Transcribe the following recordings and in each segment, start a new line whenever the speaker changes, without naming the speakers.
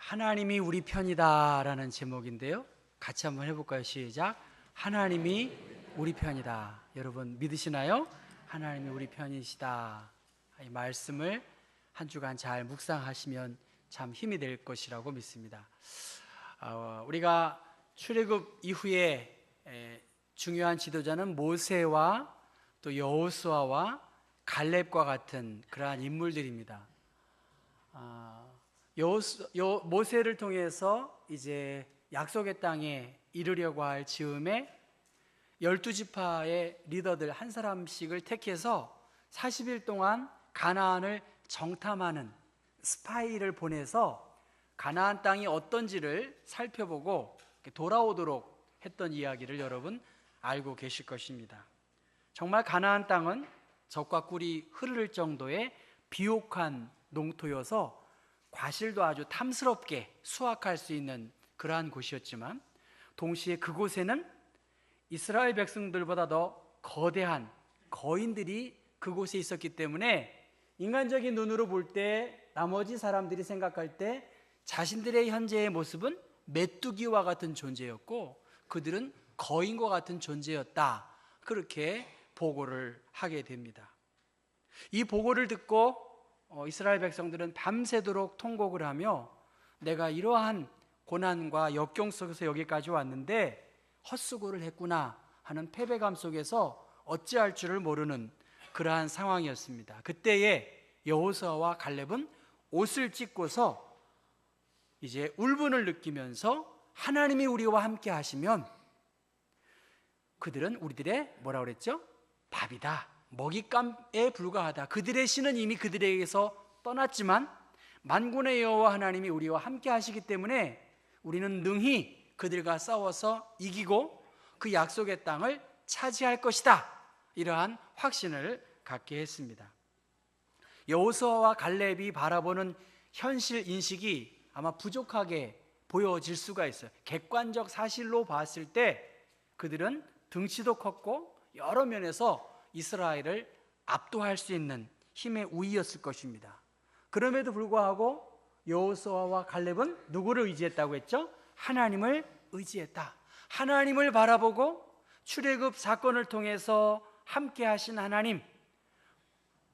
하나님이 우리 편이다 라는 제목인데요, 같이 한번 해볼까요? 시작. 하나님이 우리 편이다. 여러분 믿으시나요? 하나님이 우리 편이시다. 이 말씀을 한 주간 잘 묵상하시면 참 힘이 될 것이라고 믿습니다. 우리가 출애굽 이후에 중요한 지도자는 모세와 또 여호수아와 갈렙과 같은 그러한 인물들입니다. 모세를 통해서 이제 약속의 땅에 이르려고 할 즈음에 12지파의 리더들 한 사람씩을 택해서 40일 동안 가나안을 정탐하는 스파이를 보내서 가나안 땅이 어떤지를 살펴보고 돌아오도록 했던 이야기를 여러분 알고 계실 것입니다. 정말 가나안 땅은 젖과 꿀이 흐를 정도의 비옥한 농토여서 과실도 아주 탐스럽게 수확할 수 있는 그러한 곳이었지만, 동시에 그곳에는 이스라엘 백성들보다 더 거대한 거인들이 그곳에 있었기 때문에 인간적인 눈으로 볼 때, 나머지 사람들이 생각할 때 자신들의 현재의 모습은 메뚜기와 같은 존재였고 그들은 거인과 같은 존재였다, 그렇게 보고를 하게 됩니다. 이 보고를 듣고 이스라엘 백성들은 밤새도록 통곡을 하며, 내가 이러한 고난과 역경 속에서 여기까지 왔는데 헛수고를 했구나 하는 패배감 속에서 어찌할 줄을 모르는 그러한 상황이었습니다. 그때에 여호수아와 갈렙은 옷을 찢고서 이제 울분을 느끼면서 하나님이 우리와 함께 하시면 그들은 우리들의 뭐라 그랬죠? 밥이다, 먹잇감에 불과하다. 그들의 신은 이미 그들에게서 떠났지만 만군의 여호와 하나님이 우리와 함께 하시기 때문에 우리는 능히 그들과 싸워서 이기고 그 약속의 땅을 차지할 것이다, 이러한 확신을 갖게 했습니다. 여호수아와 갈렙이 바라보는 현실 인식이 아마 부족하게 보여질 수가 있어요. 객관적 사실로 봤을 때 그들은 등치도 컸고 여러 면에서 이스라엘을 압도할 수 있는 힘의 우위였을 것입니다. 그럼에도 불구하고 여호수아와 갈렙은 누구를 의지했다고 했죠? 하나님을 의지했다. 하나님을 바라보고 출애굽 사건을 통해서 함께 하신 하나님,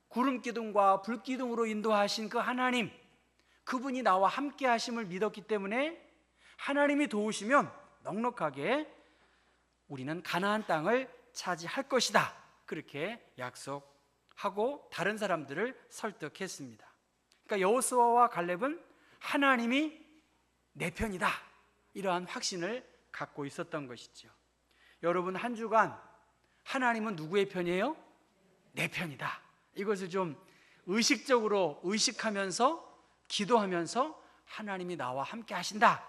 구름 기둥과 불 기둥으로 인도하신 그 하나님, 그분이 나와 함께 하심을 믿었기 때문에 하나님이 도우시면 넉넉하게 우리는 가나안 땅을 차지할 것이다, 그렇게 약속하고 다른 사람들을 설득했습니다. 그러니까 여호수아와 갈렙은 하나님이 내 편이다, 이러한 확신을 갖고 있었던 것이죠. 여러분, 한 주간 하나님은 누구의 편이에요? 내 편이다. 이것을 좀 의식적으로 의식하면서 기도하면서 하나님이 나와 함께 하신다,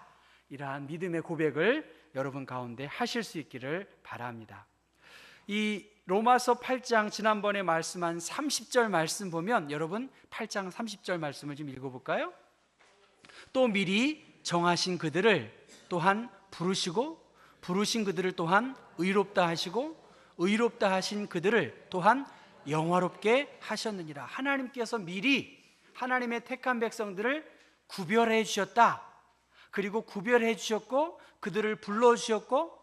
이러한 믿음의 고백을 여러분 가운데 하실 수 있기를 바랍니다. 이 로마서 8장 지난번에 말씀한 30절 말씀 보면, 여러분 8장 30절 말씀을 좀 읽어볼까요? 또 미리 정하신 그들을 또한 부르시고 부르신 그들을 또한 의롭다 하시고 의롭다 하신 그들을 또한 영화롭게 하셨느니라. 하나님께서 미리 하나님의 택한 백성들을 구별해 주셨다. 그리고 구별해 주셨고 그들을 불러주셨고,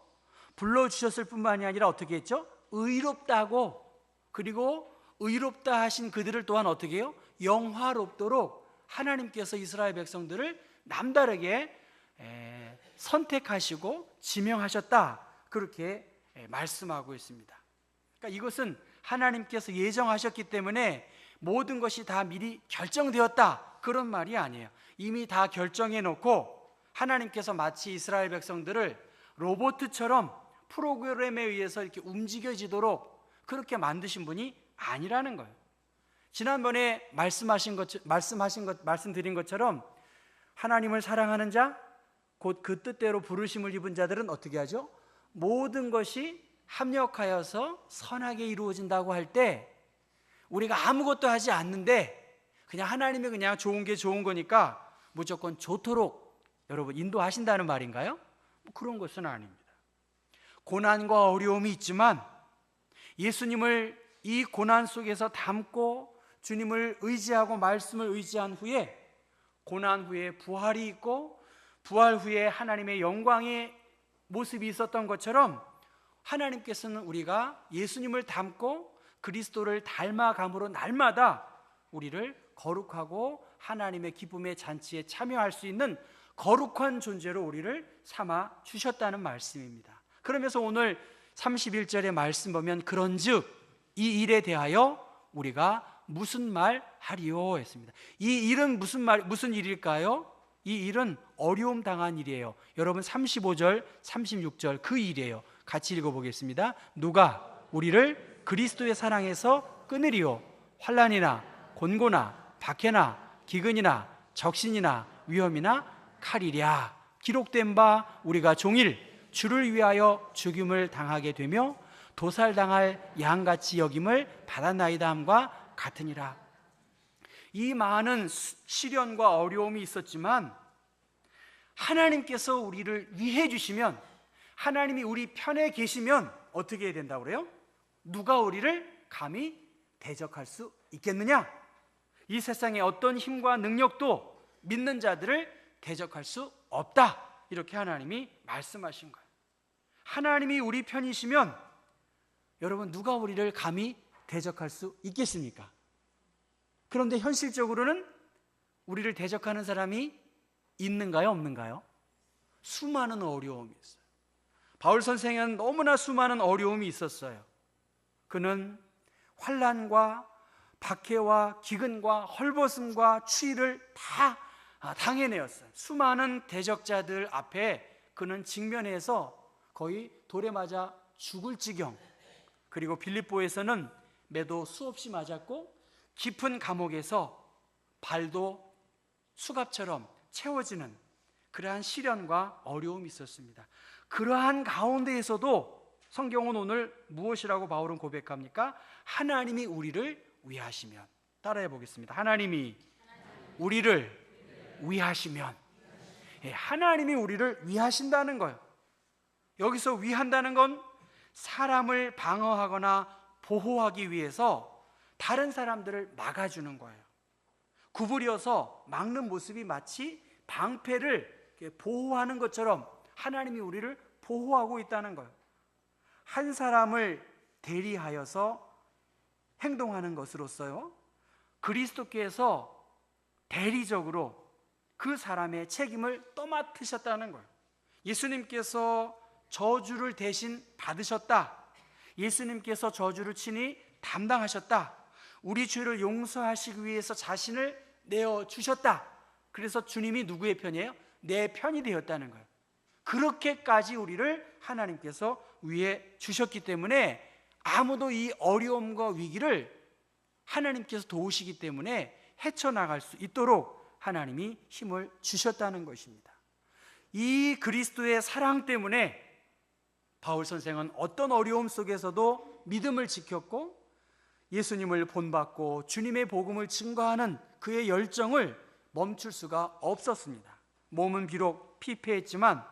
불러주셨을 뿐만이 아니라 어떻게 했죠? 의롭다 하고, 그리고 의롭다 하신 그들을 또한 어떻게 해요? 영화롭도록 하나님께서 이스라엘 백성들을 남다르게 선택하시고 지명하셨다, 그렇게 말씀하고 있습니다. 그러니까 이것은 하나님께서 예정하셨기 때문에 모든 것이 다 미리 결정되었다, 그런 말이 아니에요. 이미 다 결정해 놓고 하나님께서 마치 이스라엘 백성들을 로봇처럼 프로그램에 의해서 이렇게 움직여지도록 그렇게 만드신 분이 아니라는 거예요. 지난번에 말씀드린 것처럼 하나님을 사랑하는 자, 곧 그 뜻대로 부르심을 입은 자들은 어떻게 하죠? 모든 것이 합력하여서 선하게 이루어진다고 할 때, 우리가 아무것도 하지 않는데 그냥 하나님이 그냥 좋은 게 좋은 거니까 무조건 좋도록 여러분 인도하신다는 말인가요? 그런 것은 아닙니다. 고난과 어려움이 있지만 예수님을 이 고난 속에서 담고 주님을 의지하고 말씀을 의지한 후에 고난 후에 부활이 있고 부활 후에 하나님의 영광의 모습이 있었던 것처럼 하나님께서는 우리가 예수님을 닮고 그리스도를 닮아감으로 날마다 우리를 거룩하고 하나님의 기쁨의 잔치에 참여할 수 있는 거룩한 존재로 우리를 삼아 주셨다는 말씀입니다. 그러면서 오늘 31절의 말씀 보면 그런즉 이 일에 대하여 우리가 무슨 말 하리요 했습니다. 이 일은 무슨 일일까요? 이 일은 어려움 당한 일이에요. 여러분 35절 36절 그 일이에요. 같이 읽어보겠습니다. 누가 우리를 그리스도의 사랑에서 끊으리요? 환난이나 곤고나 박해나 기근이나 적신이나 위험이나 칼이랴. 기록된 바 우리가 종일 주를 위하여 죽임을 당하게 되며 도살당할 양같이 여김을 받았나이다 함과 같으니라. 이 많은 시련과 어려움이 있었지만 하나님께서 우리를 위해 주시면, 하나님이 우리 편에 계시면 어떻게 해야 된다고 그래요? 누가 우리를 감히 대적할 수 있겠느냐? 이 세상의 어떤 힘과 능력도 믿는 자들을 대적할 수 없다. 이렇게 하나님이 말씀하신 거예요. 하나님이 우리 편이시면 여러분 누가 우리를 감히 대적할 수 있겠습니까? 그런데 현실적으로는 우리를 대적하는 사람이 있는가요, 없는가요? 수많은 어려움이 있어요. 바울 선생은 너무나 수많은 어려움이 있었어요. 그는 환난과 박해와 기근과 헐벗음과 추위를 다 당해내었어요. 수많은 대적자들 앞에 그는 직면해서 거의 돌에 맞아 죽을 지경, 그리고 빌립보에서는 매도 수없이 맞았고 깊은 감옥에서 발도 수갑처럼 채워지는 그러한 시련과 어려움이 있었습니다. 그러한 가운데에서도 성경은 오늘 무엇이라고 바울은 고백합니까? 하나님이 우리를 위하시면. 따라해 보겠습니다. 하나님이 우리를 위하시면. 하나님이 우리를 위하신다는 거예요. 여기서 위한다는 건 사람을 방어하거나 보호하기 위해서 다른 사람들을 막아주는 거예요. 구부려서 막는 모습이 마치 방패를 보호하는 것처럼 하나님이 우리를 보호하고 있다는 거예요. 한 사람을 대리하여서 행동하는 것으로서요, 그리스도께서 대리적으로 그 사람의 책임을 떠맡으셨다는 거예요. 예수님께서 저주를 대신 받으셨다. 예수님께서 저주를 친히 담당하셨다. 우리 죄를 용서하시기 위해서 자신을 내어주셨다. 그래서 주님이 누구의 편이에요? 내 편이 되었다는 거예요. 그렇게까지 우리를 하나님께서 위해 주셨기 때문에 아무도 이 어려움과 위기를 하나님께서 도우시기 때문에 헤쳐나갈 수 있도록 하나님이 힘을 주셨다는 것입니다. 이 그리스도의 사랑 때문에 바울 선생은 어떤 어려움 속에서도 믿음을 지켰고 예수님을 본받고 주님의 복음을 증거하는 그의 열정을 멈출 수가 없었습니다. 몸은 비록 피폐했지만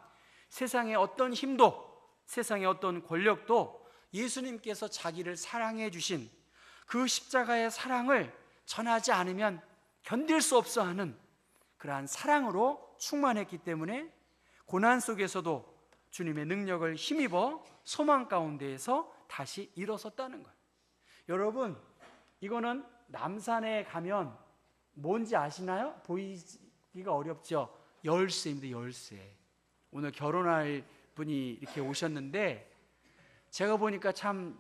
세상의 어떤 힘도, 세상의 어떤 권력도 예수님께서 자기를 사랑해 주신 그 십자가의 사랑을 전하지 않으면 견딜 수 없어 하는 그러한 사랑으로 충만했기 때문에 고난 속에서도 주님의 능력을 힘입어 소망 가운데에서 다시 일어섰다는 거예요. 여러분, 이거는 남산에 가면 뭔지 아시나요? 보이기가 어렵죠? 열쇠입니다. 열쇠. 오늘 결혼할 분이 이렇게 오셨는데 제가 보니까 참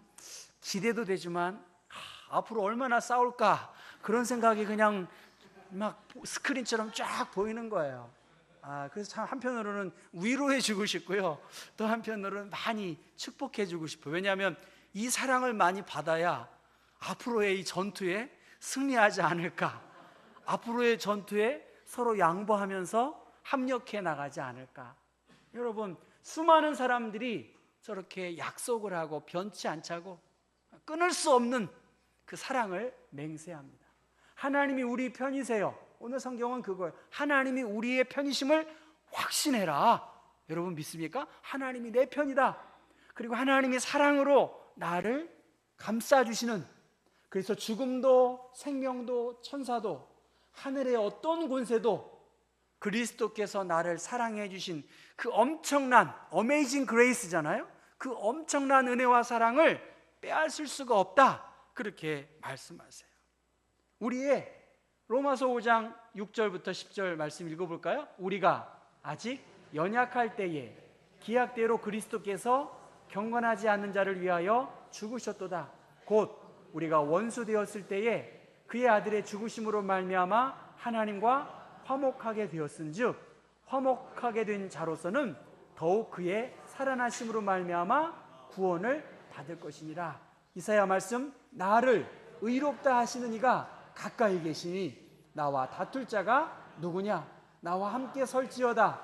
기대도 되지만 앞으로 얼마나 싸울까 그런 생각이 그냥 막 스크린처럼 쫙 보이는 거예요. 그래서 참 한편으로는 위로해 주고 싶고요, 또 한편으로는 많이 축복해 주고 싶어요. 왜냐하면 이 사랑을 많이 받아야 앞으로의 이 전투에 승리하지 않을까, 앞으로의 전투에 서로 양보하면서 합력해 나가지 않을까. 여러분, 수많은 사람들이 저렇게 약속을 하고 변치 않자고 끊을 수 없는 그 사랑을 맹세합니다. 하나님이 우리 편이세요. 오늘 성경은 그거예요. 하나님이 우리의 편이심을 확신해라. 여러분 믿습니까? 하나님이 내 편이다. 그리고 하나님이 사랑으로 나를 감싸주시는, 그래서 죽음도 생명도 천사도 하늘의 어떤 권세도 그리스도께서 나를 사랑해 주신 그 엄청난 어메이징 그레이스잖아요. 그 엄청난 은혜와 사랑을 빼앗을 수가 없다, 그렇게 말씀하세요. 우리의 로마서 5장 6절부터 10절 말씀 읽어볼까요? 우리가 아직 연약할 때에 기약대로 그리스도께서 경건하지 않는 자를 위하여 죽으셨도다. 곧 우리가 원수 되었을 때에 그의 아들의 죽으심으로 말미암아 하나님과 화목하게 되었은즉 화목하게 된 자로서는 더욱 그의 살아나심으로 말미암아 구원을 받을 것이니라. 이사야 말씀, 나를 의롭다 하시는 이가 가까이 계시니 나와 다툴 자가 누구냐? 나와 함께 설지어다.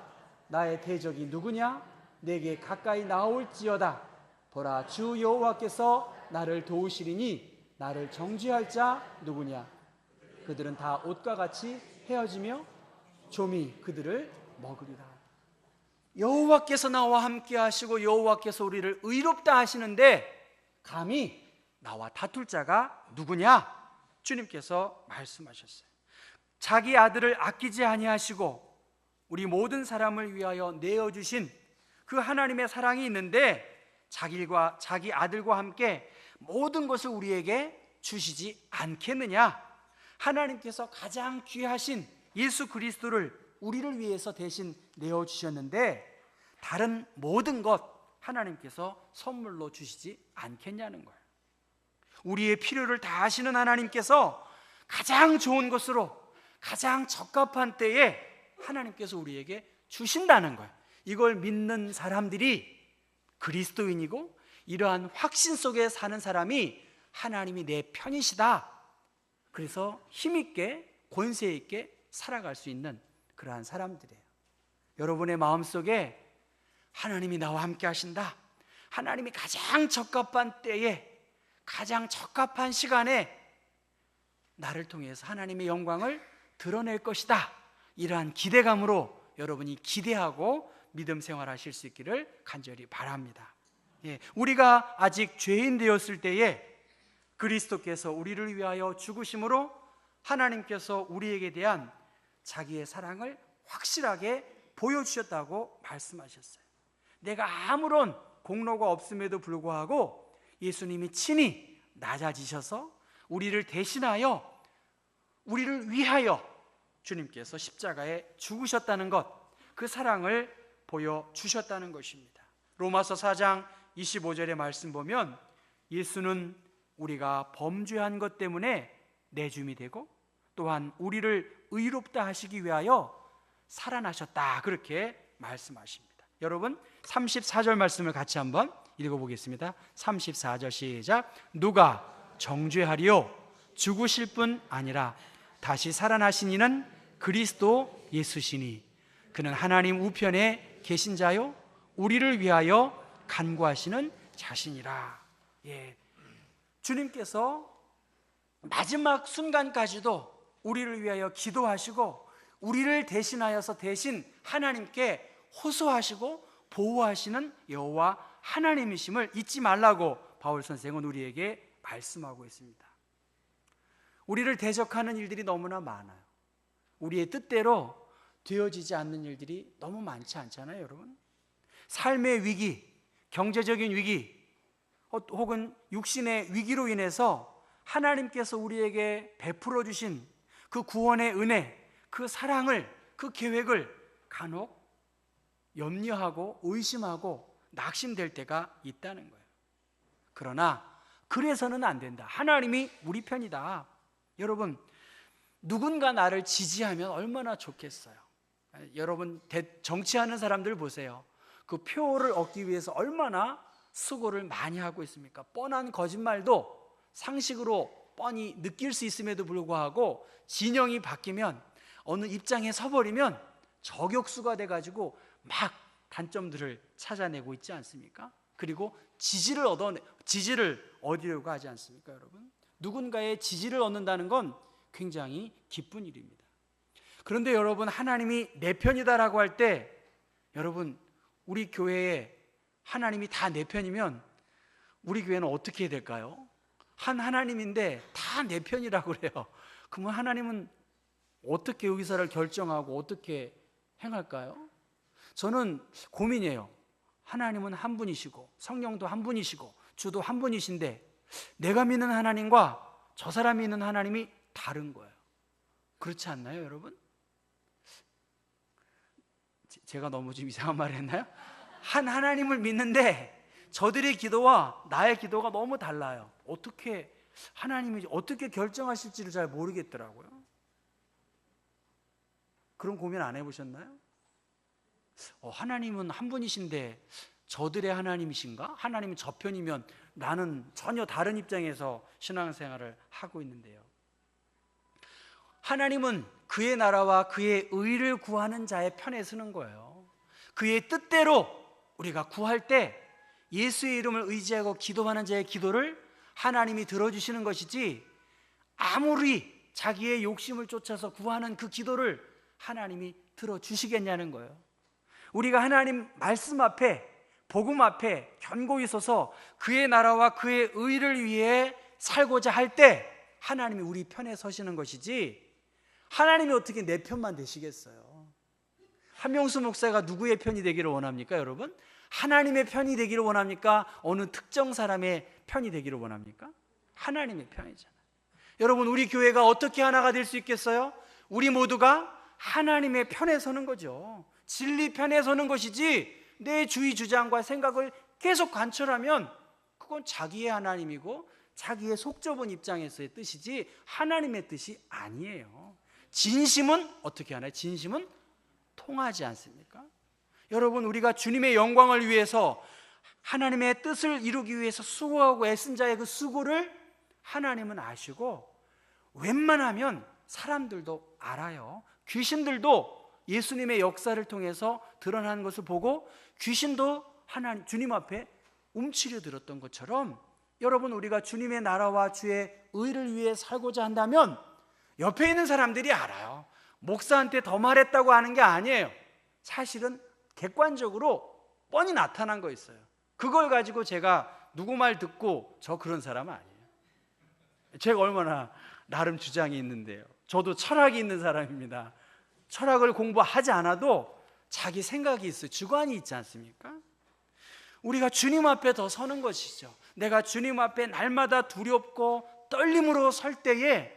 나의 대적이 누구냐? 내게 가까이 나올지어다. 보라, 주 여호와께서 나를 도우시리니 나를 정죄할 자 누구냐? 그들은 다 옷과 같이 헤어지며 좀이 그들을 먹으리라. 여호와께서 나와 함께 하시고 여호와께서 우리를 의롭다 하시는데 감히 나와 다툴 자가 누구냐? 주님께서 말씀하셨어요. 자기 아들을 아끼지 아니하시고 우리 모든 사람을 위하여 내어주신 그 하나님의 사랑이 있는데 자기 아들과 함께 모든 것을 우리에게 주시지 않겠느냐? 하나님께서 가장 귀하신 예수 그리스도를 우리를 위해서 대신 내어주셨는데 다른 모든 것 하나님께서 선물로 주시지 않겠냐는 거예요. 우리의 필요를 다 아시는 하나님께서 가장 좋은 것으로 가장 적합한 때에 하나님께서 우리에게 주신다는 거예요. 이걸 믿는 사람들이 그리스도인이고 이러한 확신 속에 사는 사람이 하나님이 내 편이시다, 그래서 힘있게 권세있게 살아갈 수 있는 그러한 사람들이에요. 여러분의 마음속에 하나님이 나와 함께 하신다, 하나님이 가장 적합한 때에 가장 적합한 시간에 나를 통해서 하나님의 영광을 드러낼 것이다, 이러한 기대감으로 여러분이 기대하고 믿음 생활하실 수 있기를 간절히 바랍니다. 우리가 아직 죄인 되었을 때에 그리스도께서 우리를 위하여 죽으심으로 하나님께서 우리에게 대한 자기의 사랑을 확실하게 보여주셨다고 말씀하셨어요. 내가 아무런 공로가 없음에도 불구하고 예수님이 친히 낮아지셔서 우리를 대신하여 우리를 위하여 주님께서 십자가에 죽으셨다는 것, 그 사랑을 보여주셨다는 것입니다. 로마서 4장 25절의 말씀 보면 예수는 우리가 범죄한 것 때문에 내줌이 되고 또한 우리를 의롭다 하시기 위하여 살아나셨다, 그렇게 말씀하십니다. 여러분 34절 말씀을 같이 한번 읽어보겠습니다. 34절 시작. 누가 정죄하리요? 죽으실 뿐 아니라 다시 살아나신 이는 그리스도 예수시니 그는 하나님 우편에 계신 자요 우리를 위하여 간구하시는 자신이라. 주님께서 마지막 순간까지도 우리를 위하여 기도하시고 우리를 대신하여서 대신 하나님께 호소하시고 보호하시는 여호와 하나님이심을 잊지 말라고 바울 선생은 우리에게 말씀하고 있습니다. 우리를 대적하는 일들이 너무나 많아요. 우리의 뜻대로 되어지지 않는 일들이 너무 많지 않잖아요, 여러분? 삶의 위기, 경제적인 위기, 혹은 육신의 위기로 인해서 하나님께서 우리에게 베풀어 주신 그 구원의 은혜, 그 사랑을, 그 계획을 간혹 염려하고 의심하고 낙심될 때가 있다는 거예요. 그러나 그래서는 안 된다. 하나님이 우리 편이다. 여러분, 누군가 나를 지지하면 얼마나 좋겠어요. 여러분 정치하는 사람들 보세요. 그 표를 얻기 위해서 얼마나 수고를 많이 하고 있습니까? 뻔한 거짓말도 상식으로 뻔히 느낄 수 있음에도 불구하고 진영이 바뀌면 어느 입장에 서버리면 저격수가 돼가지고 막 단점들을 찾아내고 있지 않습니까? 그리고 지지를 얻으려고 하지 않습니까, 여러분? 누군가의 지지를 얻는다는 건 굉장히 기쁜 일입니다. 그런데 여러분, 하나님이 내 편이다라고 할 때 여러분, 우리 교회에 하나님이 다 내 편이면 우리 교회는 어떻게 해야 될까요? 한 하나님인데 다 내 편이라고 그래요. 그러면 하나님은 어떻게 의사를 결정하고 어떻게 행할까요? 저는 고민이에요. 하나님은 한 분이시고 성령도 한 분이시고 주도 한 분이신데 내가 믿는 하나님과 저 사람이 믿는 하나님이 다른 거예요. 그렇지 않나요, 여러분? 제가 너무 좀 이상한 말을 했나요? 한 하나님을 믿는데 저들의 기도와 나의 기도가 너무 달라요. 어떻게 하나님이 어떻게 결정하실지를 잘 모르겠더라고요. 그런 고민 안 해보셨나요? 하나님은 한 분이신데 저들의 하나님이신가? 하나님은 저 편이면 나는 전혀 다른 입장에서 신앙생활을 하고 있는데요. 하나님은 그의 나라와 그의 의를 구하는 자의 편에 서는 거예요. 그의 뜻대로 우리가 구할 때 예수의 이름을 의지하고 기도하는 자의 기도를 하나님이 들어주시는 것이지, 아무리 자기의 욕심을 쫓아서 구하는 그 기도를 하나님이 들어주시겠냐는 거예요. 우리가 하나님 말씀 앞에, 복음 앞에 견고히 서서 그의 나라와 그의 의를 위해 살고자 할 때 하나님이 우리 편에 서시는 것이지, 하나님이 어떻게 내 편만 되시겠어요? 한명수 목사가 누구의 편이 되기를 원합니까, 여러분? 하나님의 편이 되기를 원합니까? 어느 특정 사람의 편이 되기를 원합니까? 하나님의 편이잖아요. 여러분, 우리 교회가 어떻게 하나가 될 수 있겠어요? 우리 모두가 하나님의 편에 서는 거죠. 진리 편에 서는 것이지, 내 주의 주장과 생각을 계속 관철하면 그건 자기의 하나님이고 자기의 속 좁은 입장에서의 뜻이지 하나님의 뜻이 아니에요. 진심은 어떻게 하나요? 진심은 통하지 않습니까? 여러분, 우리가 주님의 영광을 위해서 하나님의 뜻을 이루기 위해서 수고하고 애쓴 자의 그 수고를 하나님은 아시고, 웬만하면 사람들도 알아요. 귀신들도 예수님의 역사를 통해서 드러나는 것을 보고 귀신도 하나님, 주님 앞에 움츠려 들었던 것처럼, 여러분, 우리가 주님의 나라와 주의 의를 위해 살고자 한다면 옆에 있는 사람들이 알아요. 목사한테 더 말했다고 하는 게 아니에요. 사실은 객관적으로 뻔히 나타난 거 있어요. 그걸 가지고 제가 누구 말 듣고 저 그런 사람은 아니에요. 제가 얼마나 나름 주장이 있는데요. 저도 철학이 있는 사람입니다. 철학을 공부하지 않아도 자기 생각이 있어요. 주관이 있지 않습니까? 우리가 주님 앞에 더 서는 것이죠. 내가 주님 앞에 날마다 두렵고 떨림으로 설 때에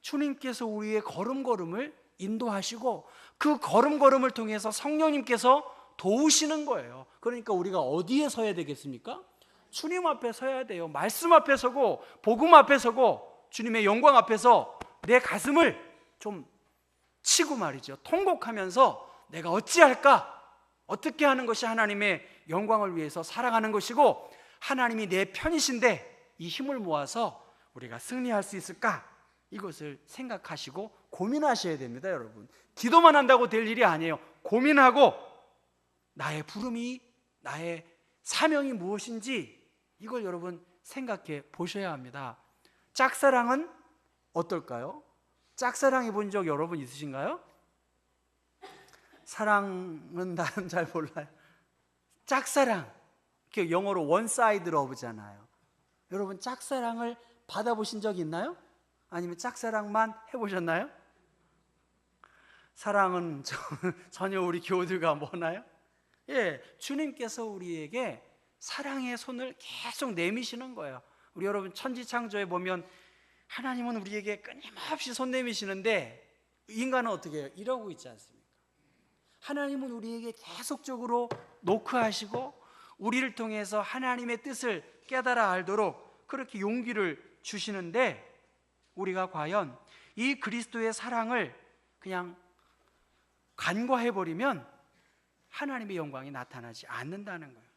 주님께서 우리의 걸음걸음을 인도하시고 그 걸음걸음을 통해서 성령님께서 도우시는 거예요. 그러니까 우리가 어디에 서야 되겠습니까? 주님 앞에 서야 돼요. 말씀 앞에 서고 복음 앞에 서고 주님의 영광 앞에서 내 가슴을 좀 치고 말이죠, 통곡하면서 내가 어찌할까? 어떻게 하는 것이 하나님의 영광을 위해서 살아가는 것이고 하나님이 내 편이신데 이 힘을 모아서 우리가 승리할 수 있을까? 이것을 생각하시고 고민하셔야 됩니다, 여러분. 기도만 한다고 될 일이 아니에요. 고민하고 나의 부름이, 나의 사명이 무엇인지 이걸 여러분 생각해 보셔야 합니다. 짝사랑은 어떨까요? 짝사랑해 본 적 여러분 있으신가요? 사랑은 나는 잘 몰라요. 짝사랑, 영어로 one side love잖아요. 여러분, 짝사랑을 받아보신 적 있나요? 아니면 짝사랑만 해보셨나요? 사랑은 전혀 우리 교우들과 뭐나요? 예, 주님께서 우리에게 사랑의 손을 계속 내미시는 거예요. 우리 여러분, 천지창조에 보면 하나님은 우리에게 끊임없이 손 내미시는데 인간은 어떻게 해요? 이러고 있지 않습니까? 하나님은 우리에게 계속적으로 노크하시고 우리를 통해서 하나님의 뜻을 깨달아 알도록 그렇게 용기를 주시는데, 우리가 과연 이 그리스도의 사랑을 그냥 간과해버리면 하나님의 영광이 나타나지 않는다는 거예요.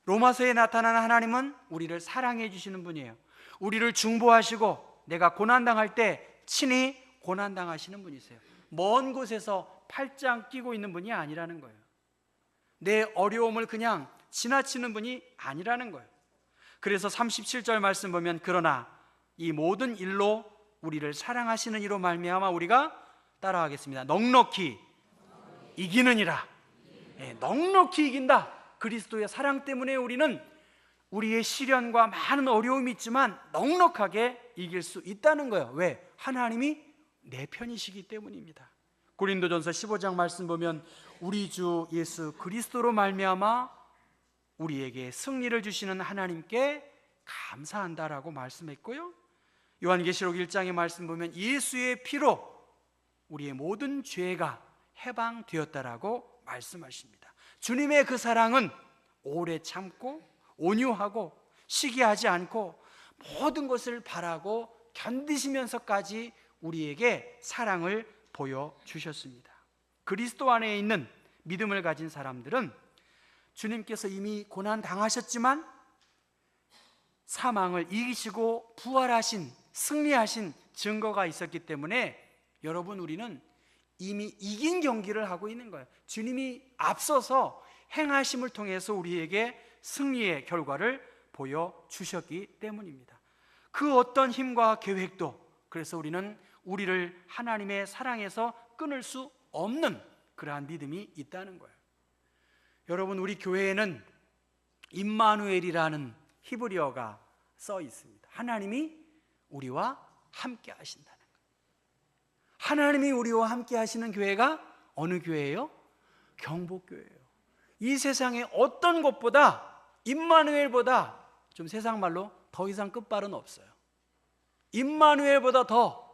로마서에 나타나는 하나님은 우리를 사랑해 주시는 분이에요. 우리를 중보하시고 내가 고난당할 때 친히 고난당하시는 분이세요. 먼 곳에서 팔짱 끼고 있는 분이 아니라는 거예요. 내 어려움을 그냥 지나치는 분이 아니라는 거예요. 그래서 37절 말씀 보면, 그러나 이 모든 일로 우리를 사랑하시는 이로 말미암아 우리가 따라하겠습니다. 넉넉히 이기느니라. 네, 넉넉히 이긴다. 그리스도의 사랑 때문에 우리는 우리의 시련과 많은 어려움이 있지만 넉넉하게 이길 수 있다는 거예요. 왜? 하나님이 내 편이시기 때문입니다. 고린도전서 15장 말씀 보면 우리 주 예수 그리스도로 말미암아 우리에게 승리를 주시는 하나님께 감사한다라고 말씀했고요. 요한계시록 1장의 말씀 보면 예수의 피로 우리의 모든 죄가 해방되었다라고 말씀하십니다. 주님의 그 사랑은 오래 참고 온유하고 시기하지 않고 모든 것을 바라고 견디시면서까지 우리에게 사랑을 보여주셨습니다. 그리스도 안에 있는 믿음을 가진 사람들은 주님께서 이미 고난 당하셨지만 사망을 이기시고 부활하신, 승리하신 증거가 있었기 때문에 여러분, 우리는 이미 이긴 경기를 하고 있는 거예요. 주님이 앞서서 행하심을 통해서 우리에게 승리의 결과를 보여주셨기 때문입니다. 그 어떤 힘과 계획도, 그래서 우리는 우리를 하나님의 사랑에서 끊을 수 없는 그러한 믿음이 있다는 거예요. 여러분, 우리 교회에는 임마누엘이라는 히브리어가 써 있습니다. 하나님이 우리와 함께 하신다는 거예요. 하나님이 우리와 함께 하시는 교회가 어느 교회예요? 경복교회예요. 이 세상에 어떤 것보다, 임마누엘보다, 좀 세상 말로 더 이상 끝발은 없어요. 임마누엘보다 더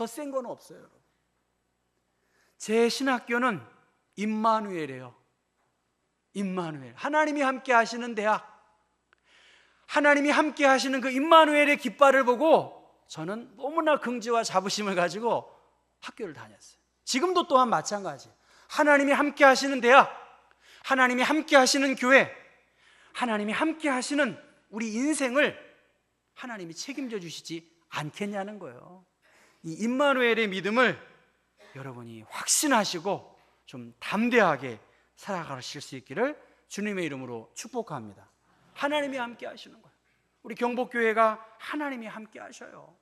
센 건 없어요, 여러분. 제 신학교는 임마누엘이에요. 임마누엘, 하나님이 함께 하시는 대학, 하나님이 함께 하시는 그 임마누엘의 깃발을 보고 저는 너무나 긍지와 자부심을 가지고 학교를 다녔어요. 지금도 또한 마찬가지예요. 하나님이 함께 하시는 대학, 하나님이 함께 하시는 교회, 하나님이 함께 하시는 우리 인생을 하나님이 책임져 주시지 않겠냐는 거예요. 이 임마누엘의 믿음을 여러분이 확신하시고 좀 담대하게 살아가실 수 있기를 주님의 이름으로 축복합니다. 하나님이 함께 하시는 거예요. 우리 경복교회가 하나님이 함께 하셔요.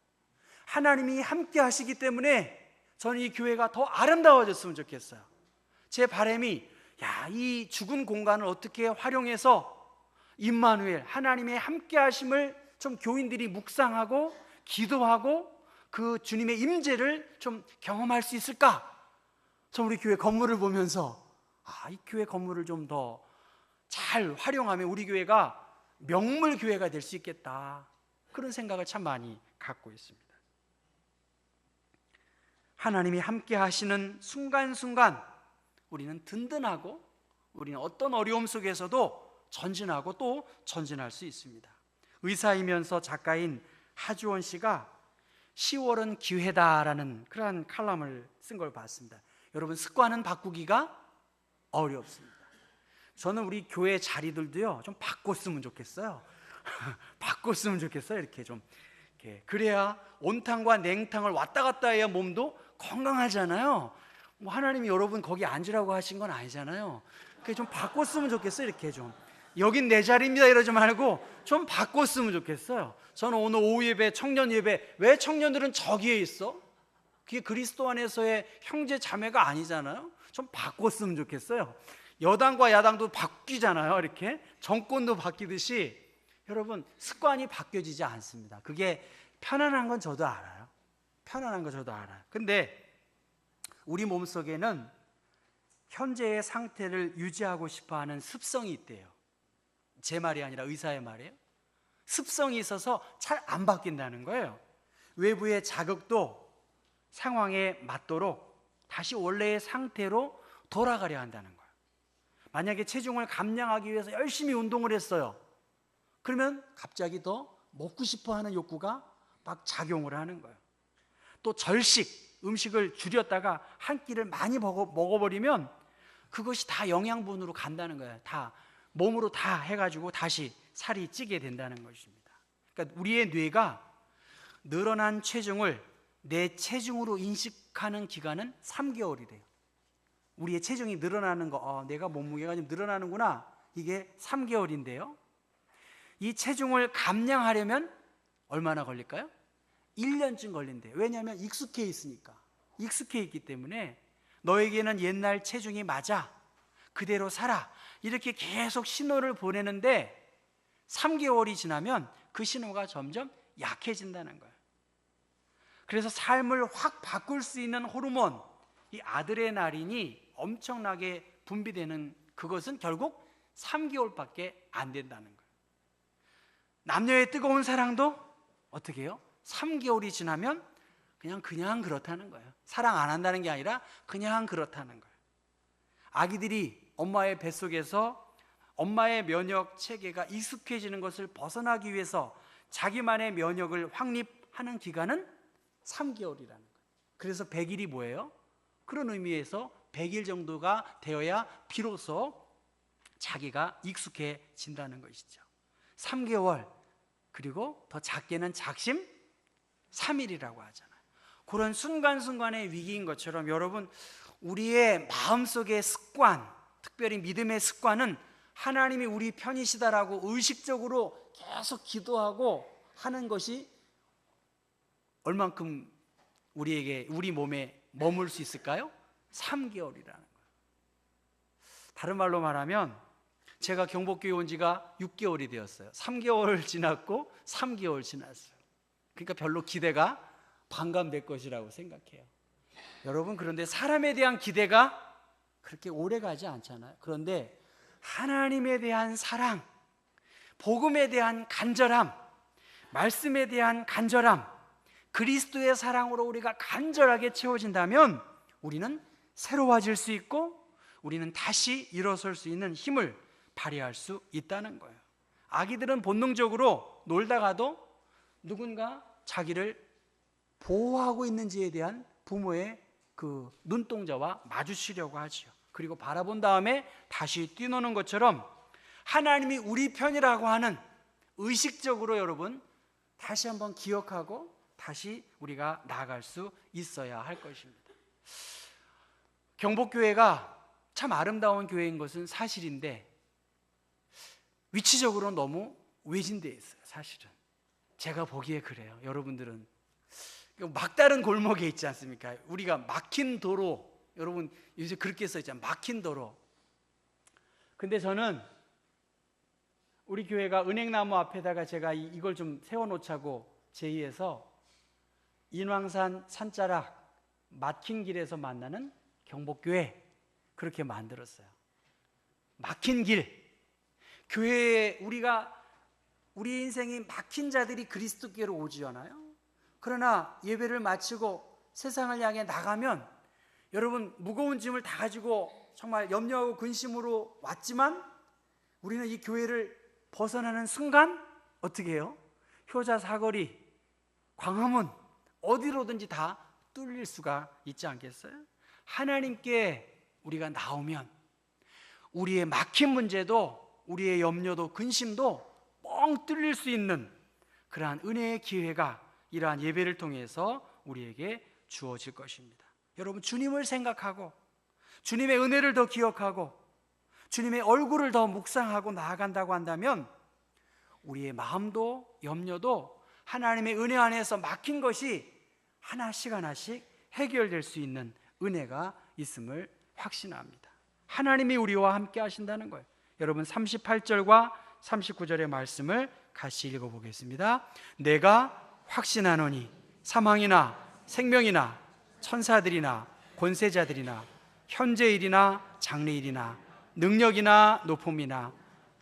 하나님이 함께 하시기 때문에 저는 이 교회가 더 아름다워졌으면 좋겠어요. 제 바람이, 이 죽은 공간을 어떻게 활용해서 임마누엘, 하나님의 함께 하심을 좀 교인들이 묵상하고 기도하고 그 주님의 임재를 좀 경험할 수 있을까? 저 우리 교회 건물을 보면서 이 교회 건물을 좀 더 잘 활용하면 우리 교회가 명물 교회가 될 수 있겠다, 그런 생각을 참 많이 갖고 있습니다. 하나님이 함께 하시는 순간순간 우리는 든든하고, 우리는 어떤 어려움 속에서도 전진하고 또 전진할 수 있습니다. 의사이면서 작가인 하주원 씨가 10월은 기회다라는 그러한 칼럼을 쓴 걸 봤습니다. 여러분, 습관은 바꾸기가 어렵습니다. 저는 우리 교회 자리들도요 좀 바꿨으면 좋겠어요. 바꿨으면 좋겠어요. 이렇게 좀 그래야 온탕과 냉탕을 왔다 갔다 해야 몸도 건강하잖아요. 뭐 하나님이 여러분 거기 앉으라고 하신 건 아니잖아요. 그게 좀 바꿨으면 좋겠어요. 이렇게 좀 여긴 내 자리입니다 이러지 말고 좀 바꿨으면 좋겠어요. 저는 오늘 오후 예배, 청년 예배, 왜 청년들은 저기에 있어? 그게 그리스도 안에서의 형제 자매가 아니잖아요. 좀 바꿨으면 좋겠어요. 여당과 야당도 바뀌잖아요. 이렇게 정권도 바뀌듯이 여러분, 습관이 바뀌어지지 않습니다. 그게 편안한 건 저도 알아요. 편안한 건 저도 알아요. 근데 우리 몸속에는 현재의 상태를 유지하고 싶어하는 습성이 있대요. 제 말이 아니라 의사의 말이에요. 습성이 있어서 잘 안 바뀐다는 거예요. 외부의 자극도 상황에 맞도록 다시 원래의 상태로 돌아가려 한다는 거예요. 만약에 체중을 감량하기 위해서 열심히 운동을 했어요. 그러면 갑자기 더 먹고 싶어 하는 욕구가 막 작용을 하는 거예요. 또 절식, 음식을 줄였다가 한 끼를 많이 먹어버리면 그것이 다 영양분으로 간다는 거예요. 다 몸으로 다 해가지고 다시 살이 찌게 된다는 것입니다. 그러니까 우리의 뇌가 늘어난 체중을 내 체중으로 인식하는 기간은 3개월이래요. 우리의 체중이 늘어나는 거, 내가 몸무게가 좀 늘어나는구나, 이게 3개월인데요. 이 체중을 감량하려면 얼마나 걸릴까요? 1년쯤 걸린대요. 왜냐하면 익숙해 있으니까. 익숙해 있기 때문에 너에게는 옛날 체중이 맞아, 그대로 살아, 이렇게 계속 신호를 보내는데 3개월이 지나면 그 신호가 점점 약해진다는 거예요. 그래서 삶을 확 바꿀 수 있는 호르몬, 이 아들의 날인이 엄청나게 분비되는 그것은 결국 3개월밖에 안 된다는 거예요. 남녀의 뜨거운 사랑도 어떻게 해요? 3개월이 지나면 그냥 그렇다는 거예요. 사랑 안 한다는 게 아니라 그냥 그렇다는 거예요. 아기들이 엄마의 뱃속에서 엄마의 면역 체계가 익숙해지는 것을 벗어나기 위해서 자기만의 면역을 확립하는 기간은 3개월이라는 거예요. 그래서 100일이 뭐예요? 그런 의미에서 100일 정도가 되어야 비로소 자기가 익숙해진다는 것이죠. 3개월, 그리고 더 작게는 작심 3일이라고 하잖아요. 그런 순간순간의 위기인 것처럼 여러분, 우리의 마음속의 습관, 특별히 믿음의 습관은 하나님이 우리 편이시다라고 의식적으로 계속 기도하고 하는 것이 얼만큼 우리 몸에 머물 수 있을까요? 3개월이라는 거예요. 다른 말로 말하면 제가 경복교회 온 지가 6개월이 되었어요. 3개월 지났고 3개월 지났어요. 그러니까 별로 기대가 반감될 것이라고 생각해요. 여러분, 그런데 사람에 대한 기대가 그렇게 오래 가지 않잖아요. 그런데 하나님에 대한 사랑, 복음에 대한 간절함, 말씀에 대한 간절함, 그리스도의 사랑으로 우리가 간절하게 채워진다면 우리는 새로워질 수 있고 우리는 다시 일어설 수 있는 힘을 발휘할 수 있다는 거예요. 아기들은 본능적으로 놀다가도 누군가 자기를 보호하고 있는지에 대한 부모의 그 눈동자와 마주치려고 하죠. 그리고 바라본 다음에 다시 뛰노는 것처럼 하나님이 우리 편이라고 하는 의식적으로 여러분 다시 한번 기억하고 다시 우리가 나아갈 수 있어야 할 것입니다. 경복교회가 참 아름다운 교회인 것은 사실인데 위치적으로 너무 외진되어 있어요. 사실은 제가 보기에 그래요. 여러분들은 막다른 골목에 있지 않습니까? 우리가 막힌 도로, 여러분 요새 그렇게 써있잖아요. 막힌 도로. 근데 저는 우리 교회가 은행나무 앞에다가 제가 이걸 좀 세워놓자고 제의해서 인왕산 산자락 막힌 길에서 만나는 경복교회 그렇게 만들었어요. 막힌 길. 교회에 우리 인생이 막힌 자들이 그리스도께로 오지 않아요? 그러나 예배를 마치고 세상을 향해 나가면 여러분 무거운 짐을 다 가지고 정말 염려하고 근심으로 왔지만 우리는 이 교회를 벗어나는 순간 어떻게 해요? 효자 사거리, 광화문 어디로든지 다 뚫릴 수가 있지 않겠어요? 하나님께 우리가 나오면 우리의 막힌 문제도 우리의 염려도 근심도 뻥 뚫릴 수 있는 그러한 은혜의 기회가 이러한 예배를 통해서 우리에게 주어질 것입니다. 여러분, 주님을 생각하고 주님의 은혜를 더 기억하고 주님의 얼굴을 더 묵상하고 나아간다고 한다면 우리의 마음도 염려도 하나님의 은혜 안에서 막힌 것이 하나씩 하나씩 해결될 수 있는 은혜가 있음을 확신합니다. 하나님이 우리와 함께 하신다는 거예요. 여러분 38절과 39절의 말씀을 같이 읽어보겠습니다. 내가 확신하노니 사망이나 생명이나 천사들이나 권세자들이나 현재일이나 장래일이나 능력이나 높음이나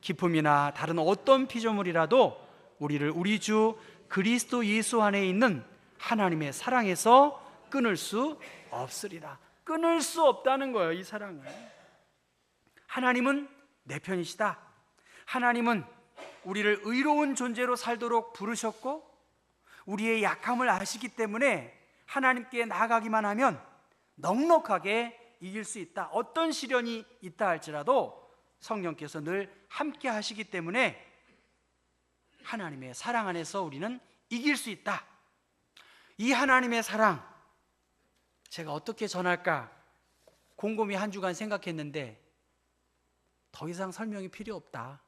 기쁨이나 다른 어떤 피조물이라도 우리를 우리 주 그리스도 예수 안에 있는 하나님의 사랑에서 끊을 수 없으리라. 끊을 수 없다는 거예요. 이 사랑을. 하나님은 내 편이시다. 하나님은 우리를 의로운 존재로 살도록 부르셨고 우리의 약함을 아시기 때문에 하나님께 나아가기만 하면 넉넉하게 이길 수 있다. 어떤 시련이 있다 할지라도 성령께서 늘 함께 하시기 때문에 하나님의 사랑 안에서 우리는 이길 수 있다. 이 하나님의 사랑 제가 어떻게 전할까 곰곰이 한 주간 생각했는데 더 이상 설명이 필요 없다.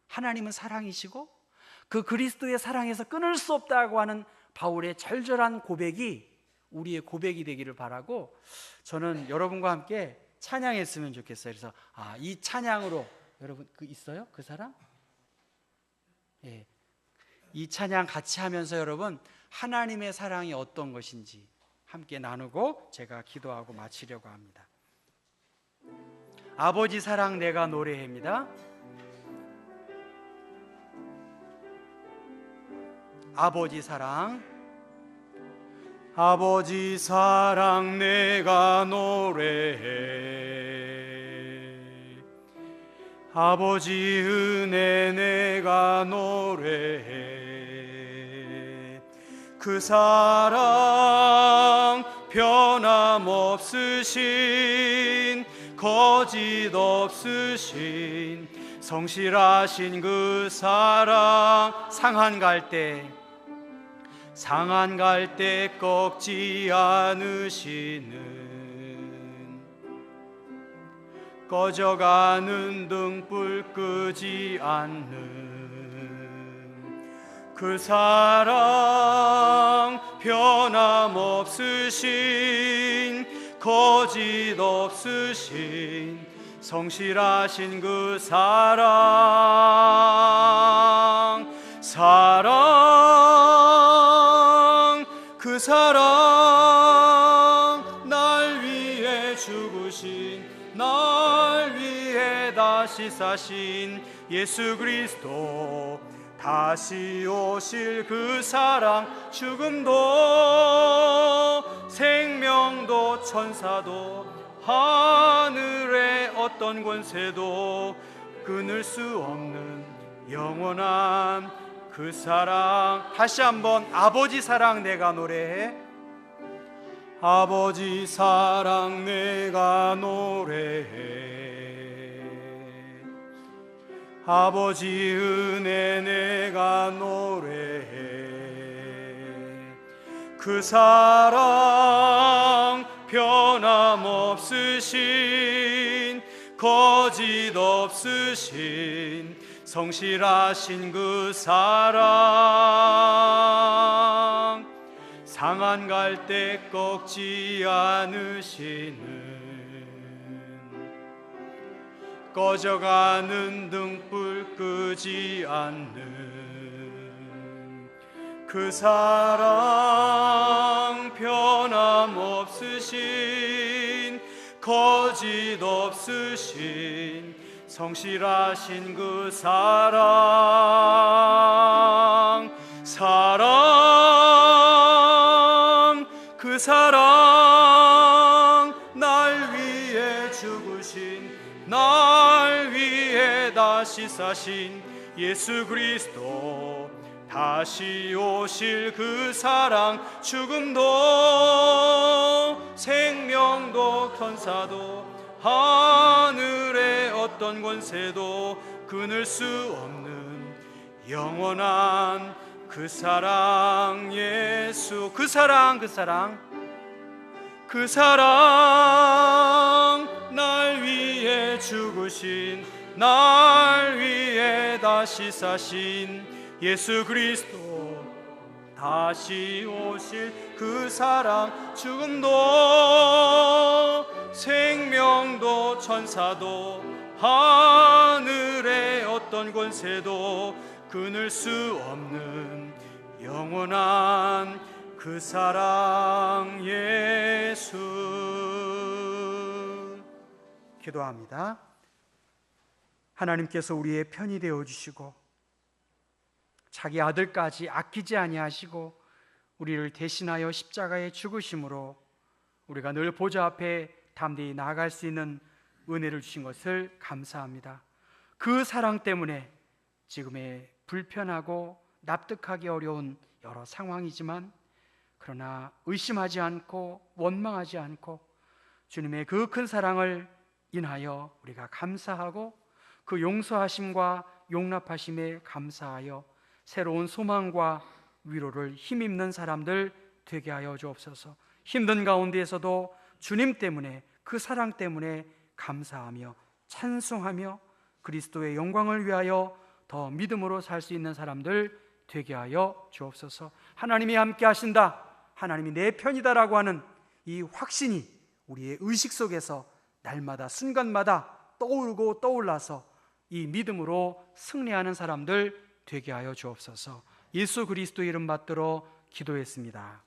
하나님은 사랑이시고 그 그리스도의 사랑에서 끊을 수 없다고 하는 바울의 절절한 고백이 우리의 고백이 되기를 바라고 저는 여러분과 함께 찬양했으면 좋겠어요. 그래서 이 찬양으로 여러분 있어요? 그 사람? 예. 이 찬양 같이 하면서 여러분 하나님의 사랑이 어떤 것인지 함께 나누고 제가 기도하고 마치려고 합니다. 아버지 사랑 내가 노래합니다. 아버지 사랑, 아버지 사랑 내가 노래해. 아버지 은혜 내가 노래해. 그 사랑 변함없으신 거짓 없으신 성실하신 그 사랑 상한 갈 때 꺾지 않으시는 꺼져가는 등불 끄지 않는 그 사랑 변함없으신 거짓 없으신 성실하신 그 사랑 그 사랑 날 위해 죽으신 날 위해 다시 사신 예수 그리스도 다시 오실 그 사랑 죽음도 생명도 천사도 하늘의 어떤 권세도 끊을 수 없는 영원한 그 사랑. 다시 한번 아버지 사랑 내가 노래해. 아버지 사랑 내가 노래해. 아버지 은혜 내가 노래해. 그 사랑 변함없으신 거짓 없으신 성실하신 그 사랑 상한 갈 때 꺾지 않으시는 꺼져가는 등불 끄지 않는 그 사랑 변함없으신 거짓 없으신 성실하신 그 사랑 그 사랑 날 위해 죽으신 날 위해 다시 사신 예수 그리스도 다시 오실 그 사랑 죽음도 생명도 천사도 하늘의 어떤 권세도 끊을 수 없는 영원한 그 사랑 예수 그 사랑 날 위해 죽으신 날 위해 다시 사신 예수 그리스도 다시 오실 그 사랑 죽음도 생명도 천사도 하늘의 어떤 권세도 끊을 수 없는 영원한 그 사랑 예수. 기도합니다. 하나님께서 우리의 편이 되어 주시고 자기 아들까지 아끼지 아니하시고 우리를 대신하여 십자가에 죽으심으로 우리가 늘 보좌 앞에 담대히 나아갈 수 있는 은혜를 주신 것을 감사합니다. 그 사랑 때문에 지금의 불편하고 납득하기 어려운 여러 상황이지만 그러나 의심하지 않고 원망하지 않고 주님의 그 큰 사랑을 인하여 우리가 감사하고 그 용서하심과 용납하심에 감사하여 새로운 소망과 위로를 힘입는 사람들 되게 하여 주옵소서. 힘든 가운데에서도 주님 때문에 그 사랑 때문에 감사하며 찬송하며 그리스도의 영광을 위하여 더 믿음으로 살 수 있는 사람들 되게 하여 주옵소서. 하나님이 함께 하신다, 하나님이 내 편이다라고 하는 이 확신이 우리의 의식 속에서 날마다 순간마다 떠오르고 떠올라서 이 믿음으로 승리하는 사람들 되게 하여 주옵소서. 예수 그리스도 이름 받들어 기도했습니다.